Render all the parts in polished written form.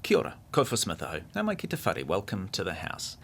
Kia ora, kofa smithaho, nā mai ki te whare, welcome to the House.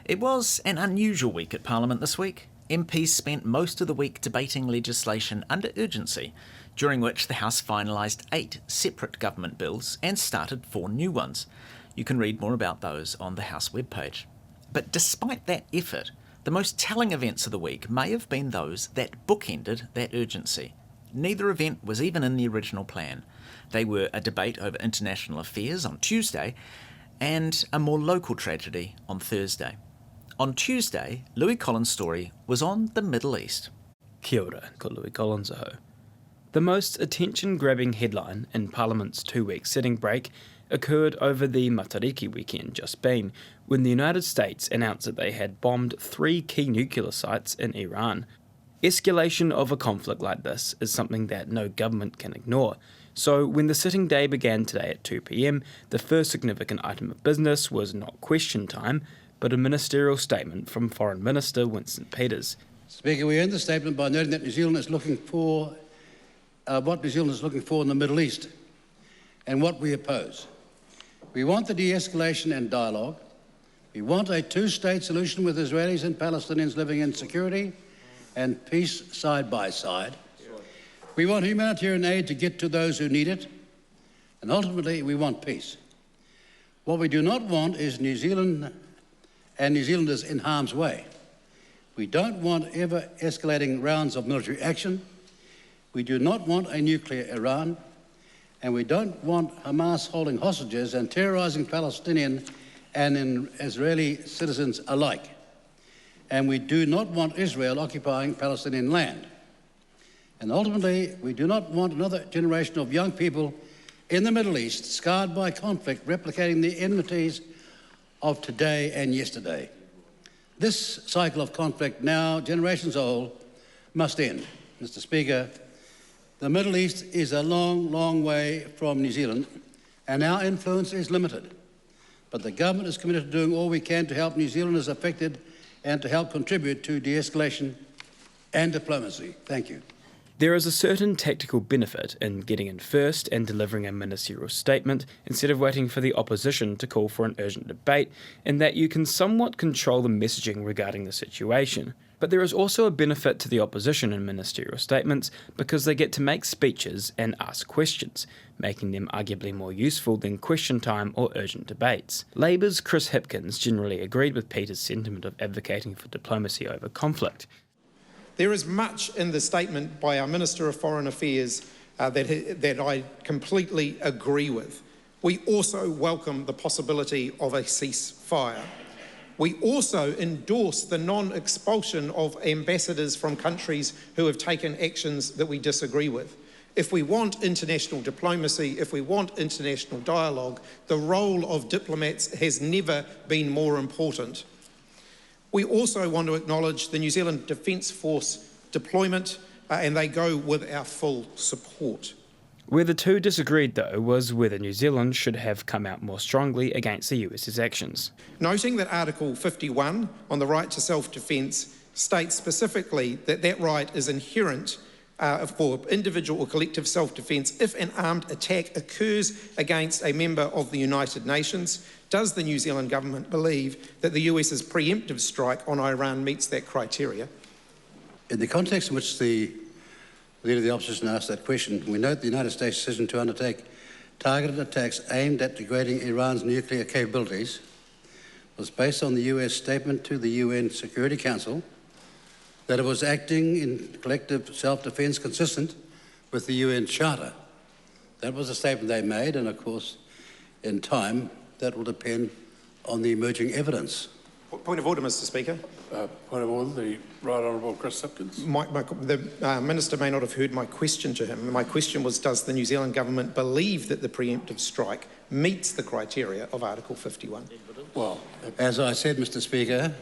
It was an unusual week at Parliament this week. MPs spent most of the week debating legislation under urgency, during which the House finalised 8 separate government bills and started 4 new ones. You can read more about those on the House webpage. But despite that effort, the most telling events of the week may have been those that bookended that urgency. Neither event was even in the original plan. They were a debate over international affairs on Tuesday and a more local tragedy on Thursday. On Tuesday, Louis Collins' story was on the Middle East. Kia ora, ko Louis Collins aho. The most attention-grabbing headline in Parliament's 2-week sitting break occurred over the Matariki weekend just been, when the United States announced that they had bombed 3 key nuclear sites in Iran. Escalation of a conflict like this is something that no government can ignore. So when the sitting day began today at 2 p.m, the first significant item of business was not question time, but a ministerial statement from Foreign Minister Winston Peters. Speaker, we end the statement by noting that New Zealand is looking for what New Zealand is looking for in the Middle East and what we oppose. We want the de-escalation and dialogue. We want a 2-state solution with Israelis and Palestinians living in security and peace side by side. We want humanitarian aid to get to those who need it, and ultimately we want peace. What we do not want is New Zealand and New Zealanders in harm's way. We don't want ever escalating rounds of military action. We do not want a nuclear Iran, and we don't want Hamas holding hostages and terrorising Palestinian and Israeli citizens alike. And we do not want Israel occupying Palestinian land. And ultimately, we do not want another generation of young people in the Middle East scarred by conflict, replicating the enmities of today and yesterday. This cycle of conflict, now generations old, must end. Mr. Speaker, the Middle East is a long, long way from New Zealand, and our influence is limited. But the government is committed to doing all we can to help New Zealanders affected and to help contribute to de-escalation and diplomacy. Thank you. There is a certain tactical benefit in getting in first and delivering a ministerial statement instead of waiting for the opposition to call for an urgent debate, in that you can somewhat control the messaging regarding the situation. But there is also a benefit to the opposition in ministerial statements because they get to make speeches and ask questions, making them arguably more useful than question time or urgent debates. Labour's Chris Hipkins generally agreed with Peter's sentiment of advocating for diplomacy over conflict. There is much in the statement by our Minister of Foreign Affairs that I completely agree with. We also welcome the possibility of a ceasefire. We also endorse the non-expulsion of ambassadors from countries who have taken actions that we disagree with. If we want international diplomacy, if we want international dialogue, the role of diplomats has never been more important. We also want to acknowledge the New Zealand Defence Force deployment, and they go with our full support. Where the two disagreed, though, was whether New Zealand should have come out more strongly against the US's actions. Noting that Article 51 on the right to self-defence states specifically that that right is inherent for individual or collective self-defence if an armed attack occurs against a member of the United Nations, does the New Zealand government believe that the US's preemptive strike on Iran meets that criteria? In the context in which the Leader of the Opposition asked that question, we note the United States' decision to undertake targeted attacks aimed at degrading Iran's nuclear capabilities was based on the US statement to the UN Security Council that it was acting in collective self-defence consistent with the UN Charter. That was a statement they made, and of course, in time, that will depend on the emerging evidence. Point of order, Mr. Speaker. Point of order, the Right Honourable Chris Hipkins. The Minister may not have heard my question to him. My question was, does the New Zealand government believe that the preemptive strike meets the criteria of Article 51? Well, as I said, Mr. Speaker,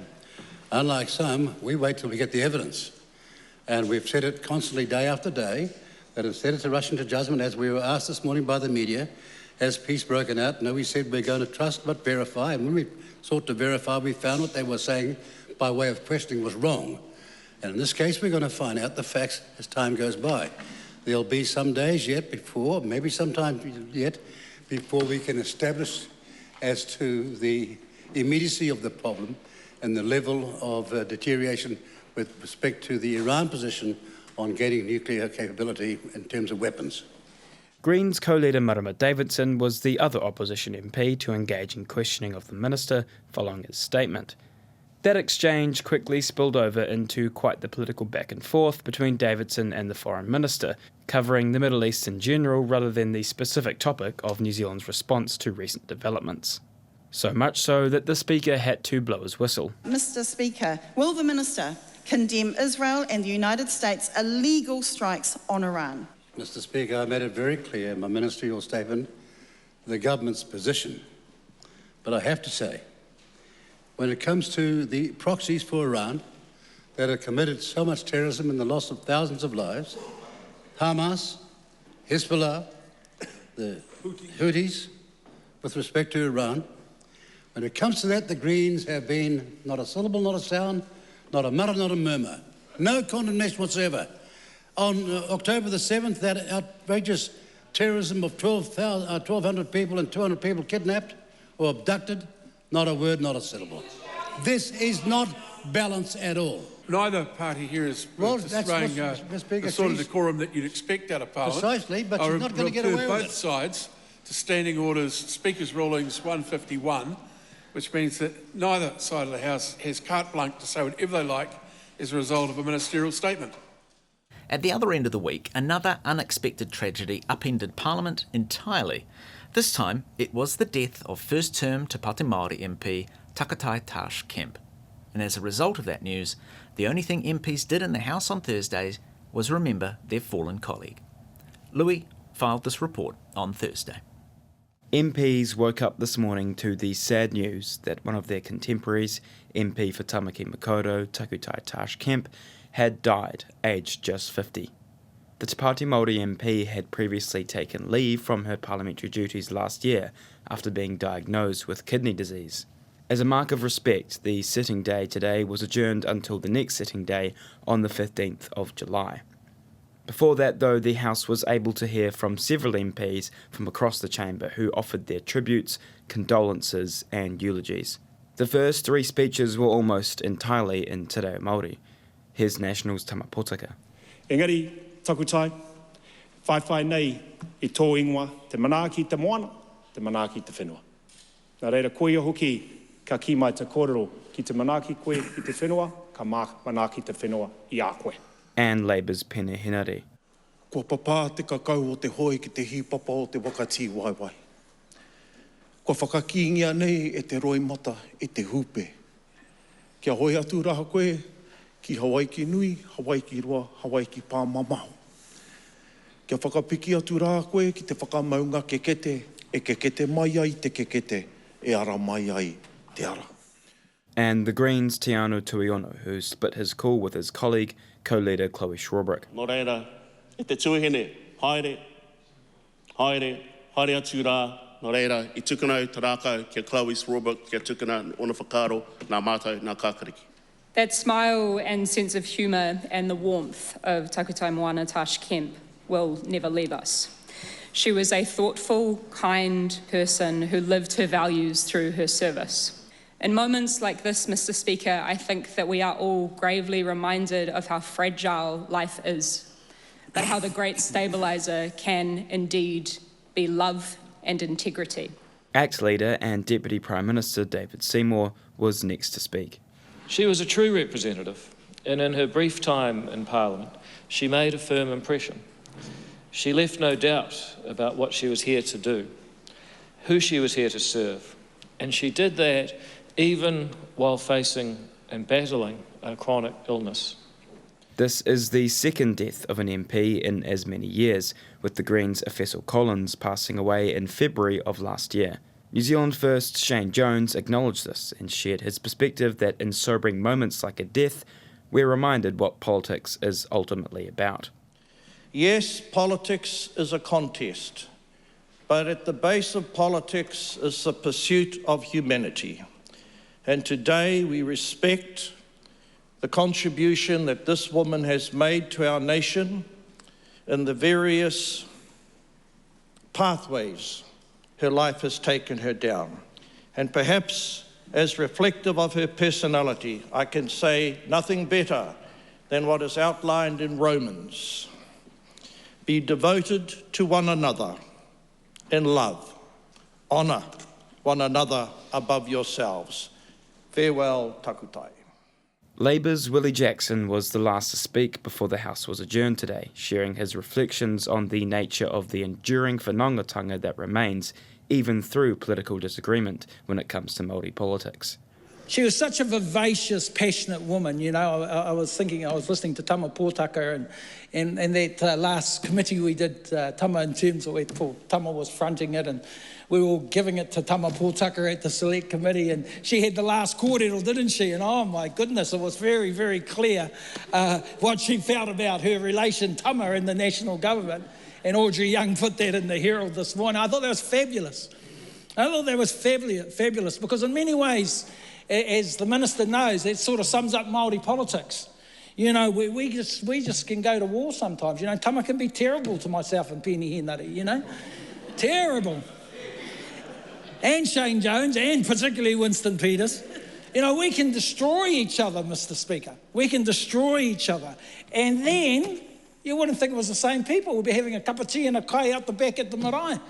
unlike some, we wait till we get the evidence. And we've said it constantly, day after day, that instead of rushing to judgment, as we were asked this morning by the media, has peace broken out? No, we said we're going to trust but verify. And when we sought to verify, we found what they were saying by way of questioning was wrong. And in this case, we're going to find out the facts as time goes by. There'll be some days yet before, maybe some time yet, before we can establish as to the immediacy of the problem and the level of deterioration with respect to the Iran position on gaining nuclear capability in terms of weapons. Greens co-leader Marama Davidson was the other opposition MP to engage in questioning of the minister following his statement. That exchange quickly spilled over into quite the political back and forth between Davidson and the foreign minister, covering the Middle East in general rather than the specific topic of New Zealand's response to recent developments. So much so that the Speaker had to blow his whistle. Mr. Speaker, will the Minister condemn Israel and the United States' illegal strikes on Iran? Mr. Speaker, I made it very clear in my ministerial statement the government's position. But I have to say, when it comes to the proxies for Iran that have committed so much terrorism and the loss of thousands of lives, Hamas, Hezbollah, the Houthis, with respect to Iran, when it comes to that, the Greens have been not a syllable, not a sound, not a mutter, not a murmur. No condemnation whatsoever. On October the 7th, that outrageous terrorism of 1,200 people and 200 people kidnapped or abducted, not a word, not a syllable. This is not balance at all. Neither party here is displaying the sort of decorum that you'd expect out of Parliament. Precisely, but you're not going to get away with it. Both sides to Standing Orders, Speaker's Rulings 151, which means that neither side of the House has carte blanche to say whatever they like as a result of a ministerial statement. At the other end of the week, another unexpected tragedy upended Parliament entirely. This time, it was the death of first-term Te Pāti Māori MP Takatai Tash Kemp. And as a result of that news, the only thing MPs did in the House on Thursdays was remember their fallen colleague. Louis filed this report on Thursday. MPs woke up this morning to the sad news that one of their contemporaries, MP for Tamaki Makaurau, Takatai Tash Kemp, had died, aged just 50. The Te Pāti Māori MP had previously taken leave from her parliamentary duties last year after being diagnosed with kidney disease. As a mark of respect, the sitting day today was adjourned until the next sitting day on the 15th of July. Before that, though, the House was able to hear from several MPs from across the chamber who offered their tributes, condolences and eulogies. The first three speeches were almost entirely in te reo Māori. Here's National's Tama Potaka. Engari, takutai, whai nei I tō ingoa, te manaaki te moana, te manaaki te whenua. Nā reira koe hoki ka ki mai te kōrero ki te manaaki koe ki te whenua, ka manaaki te whenua I a koe. And Labour's Pene Henare. Kua papa te kakau o te hoi ki te hipapa o te wakati waiwai. Kua whakakingia nei e te roi mata e te hupe. Kia hoi atu raha koe ki Hawaii ki nui, Hawaii ki roa, Hawaii ki pā mamau. Kia whakapiki atu raha koe ki te whakamaunga kekete, e kekete mai ai te kekete, e ara mai ai te ara. And the Greens' Tiano Tuiono, who split his call with his colleague, co-leader Chloe Schwarbrick. Nō reira, e te tuihene, haere atu rā, nō reira, I tukunau te rākau kia Chloe Schwarbrick, kia tukuna ona whakaro, nā mātou, nā kākariki. That smile and sense of humour and the warmth of Takatai Moana Tash Kemp will never leave us. She was a thoughtful, kind person who lived her values through her service. In moments like this, Mr. Speaker, I think that we are all gravely reminded of how fragile life is, but how the great stabiliser can indeed be love and integrity. ACT leader and Deputy Prime Minister David Seymour was next to speak. She was a true representative, and in her brief time in Parliament, she made a firm impression. She left no doubt about what she was here to do, who she was here to serve, and she did that even while facing and battling a chronic illness. This is the second death of an MP in as many years, with the Greens' Efessel Collins passing away in February of last year. New Zealand First Shane Jones acknowledged this and shared his perspective that in sobering moments like a death, we're reminded what politics is ultimately about. Yes, politics is a contest, but at the base of politics is the pursuit of humanity. And today we respect the contribution that this woman has made to our nation in the various pathways her life has taken her down. And perhaps as reflective of her personality, I can say nothing better than what is outlined in Romans. Be devoted to one another in love. Honour one another above yourselves. Farewell, takutai. Labour's Willie Jackson was the last to speak before the House was adjourned today, sharing his reflections on the nature of the enduring whanaungatanga that remains, even through political disagreement, when it comes to Māori politics. She was such a vivacious, passionate woman. You know, I was listening to Tama Pōtaka and that last committee we did, Tama in terms of where Tama was fronting it, and we were all giving it to Tama Pōtaka at the select committee, and she had the last kōrero, didn't she? And oh my goodness, it was very, very clear what she felt about her relation, Tama, in the national government. And Audrey Young put that in the Herald this morning. I thought that was fabulous. Fabulous because in many ways, as the minister knows, it sort of sums up Māori politics. You know, we just can go to war sometimes. You know, Tama can be terrible to myself and Penny Henare, you know. Terrible. And Shane Jones, and particularly Winston Peters. You know, we can destroy each other, Mr. Speaker. We can destroy each other. And then, you wouldn't think it was the same people. We'd be having a cup of tea and a kai out the back at the marae.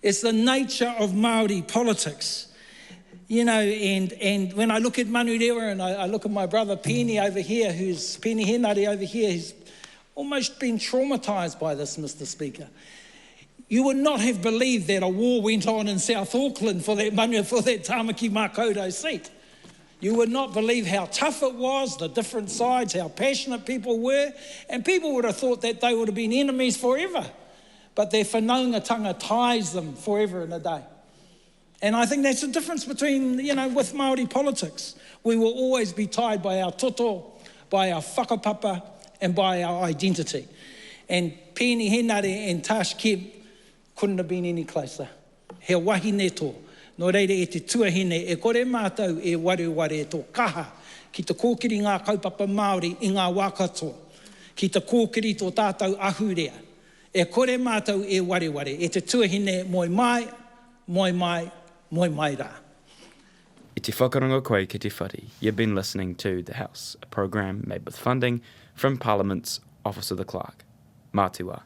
It's the nature of Māori politics. You know, and when I look at Manurewa and I look at my brother Penny over here, Penny Henare over here, who's almost been traumatised by this, Mr. Speaker. You would not have believed that a war went on in South Auckland for that Tāmaki Makaurau seat. You would not believe how tough it was, the different sides, how passionate people were, and people would have thought that they would have been enemies forever. But their whanaungatanga ties them forever and a day. And I think that's the difference between, you know, with Māori politics. We will always be tied by our toto, by our whakapapa, and by our identity. And Penny Henare and Tash Kemp couldn't have been any closer. He wahine tō. No reire e te tuahine e kore mātou e wareware tō kaha ki te kōkiri ngā kaupapa Māori i ngā wā katoa. Ki te kōkiri tō tātou ahurea. E kore mātou e wareware e te tuahine moi mai rā. I te whakarongo koe ki te whare. You've been listening to The House, a program made with funding from Parliament's Office of the Clerk. Mātua.